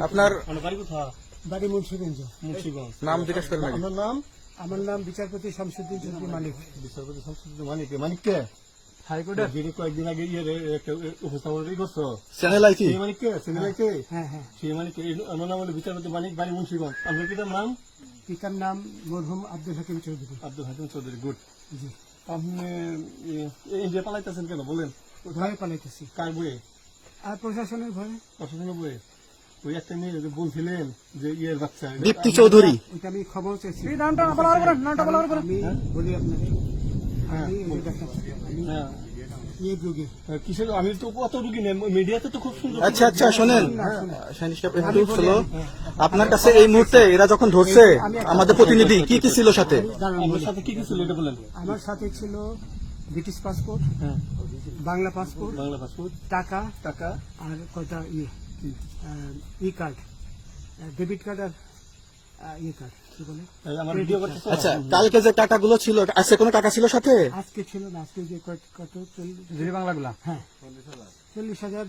আপনার বাড়ি মুন্সিগঞ্জ। নাম জিজ্ঞেস করেন আগে। আমার নাম বিচারপতি শামসুদ্দিন চৌধুরী মানিক। বিচারপতি শামসুদ্দিন মানিক। মানিককে হাইকোর্টের কয়েকদিন আগে উপস্থাপন করছো চ্যানেল আইছি। সেই মানিককে সিনেমাইকে হ্যাঁ হ্যাঁ। সেই মানিক আমার নাম হলো বিচারপতি মানিক, বাড়ি মুন্সিগঞ্জ। আপনার পিতার নাম? পিতার নাম মরহুম আব্দুল হাকিম চৌধুরী। আব্দুল হাকিম চৌধুরী। গুড। জি। আপনি ইন্ডিয়া পালাইতেছেন কেন বলেন? ভয়ে পালাইতেছি। কার বইয়ে? আর প্রশাসনের ভয়ে। প্রশাসনের বইয়ে? ওই একটা মেয়ে যে বলছিলেন যে ইয়ের বাচ্চা, দীপ্তি চৌধুরী। ওইটা আমি খবর চেয়েছি। হ্যাঁ? আমি বলি আপনাকে, আমি এই যে দেখাচ্ছি, আমি হ্যাঁ। এই রোগী। কিসের? আমি তো অত রুগী নেই, মিডিয়াতে তো খুব সুন্দর। আচ্ছা আচ্ছা শোনেন শাহিন সাহেব, একটু স্লো। আপনার কাছে এই মুহূর্তে এরা যখন ধরছে আমাদের প্রতিনিধি কি কি ছিল সাথে? আমার সাথে কি কি ছিল এটা বলেন। আমার সাথে ছিল ব্রিটিশ পাসপোর্ট, হ্যাঁ, বাংলা পাসপোর্ট, বাংলা পাসপোর্ট, টাকা টাকা, আর কয়টা ই কার্ড, ডেবিট কার্ড আর ই কার্ড, কি বলে আমার ভিডিও করতে। আচ্ছা, কালকে যে টাকাগুলো ছিল, আজকে কোনো টাকা ছিল সাথে? আজকে ছিল না, আজকে যে কত বাংলাগুলা। হ্যাঁ 40,000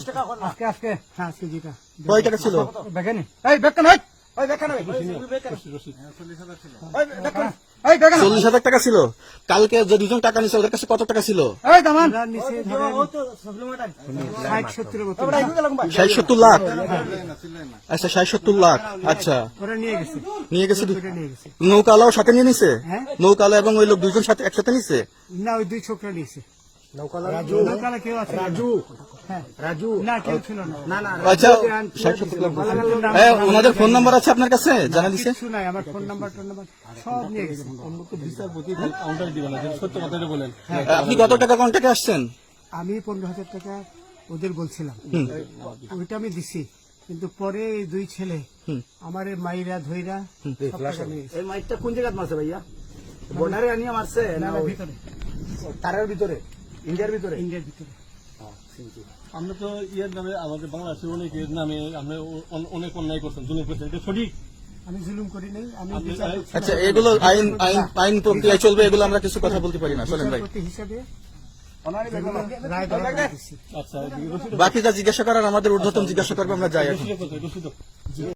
টাকা আজকে আজকে হ্যাঁ আজকে যেটা কয় টাকা ছিল? দেখেনি এই বেকা নয়, ওই বেকা নয়, 40,000 টাকা ছিল। কালকে যে দুজন টাকা নিছে ওদের কাছে কত টাকা ছিল? এই দামান নিচে ধরেন 60-70 মতো 60-70 লাখ। আচ্ছা 60-70 লাখ। আচ্ছা ওরা নিয়ে গেছে, নিয়ে গেছে। ওটা নিয়ে গেছে। নৌকালাও সাথে নিয়ে নিছে? হ্যাঁ। নৌকালা এবং ওই লোক দুজন সাথে একসাথে নিছে? না, ওই দুই ছোকরা নিয়েছে। নৌকালা কেউ আছে? হ্যাঁ রাজু না, কেউ ছিল না। আচ্ছা 60-70 লাখ বলছে। ওনাদের ফোন নাম্বার আছে আপনার কাছে? জানা দিছে? কিছু নাই, আমার ফোন নাম্বার সব নিয়ে গেছে। বিচারপতি কাউন্টার দিবেন না, সত্য কথাটা বলেন। আপনি কত টাকা কন্ট্যাক্টে আসছেন? আমি 15,000 টাকা ওদের বলছিলাম, ওইটা আমি দিছি, কিন্তু পরে এই দুই ছেলে আমার এই মাইরা ধইরা সব টাকা নিয়ে গেছে। এই মাইকটা কোন জায়গায় মারছে ভাইয়া? বর্ডারে আনিয়ে মারছে না, না না, ওই ভিতরে, তারের ভিতরে, ইন্ডিয়ার ভিতরে? ইন্ডিয়ার ভিতরে। আমরা তো ইয়ের নামে, আমাদের বাংলাদেশের অনেকের নামে আমরা অনেক অন্যায় করছেন, জুলুম করছেন, এটা সঠিক। আমি জুলুম করি নাই, আমি আপনি- বিচার করছি। আচ্ছা এগুলো আইন আইন আইন প্রক্রিয়ায় চলবে, এগুলো আমরা কিছু কথা বলতে পারি না। চলেন ভাই, বিচারপতি হিসাবে রায় দেওয়া দিচ্ছি। আচ্ছা, বাকি যা জিজ্ঞাসা করার আমাদের ঊর্ধ্বতন জিজ্ঞাসা করবে, আমরা যাই এখন। রসিদ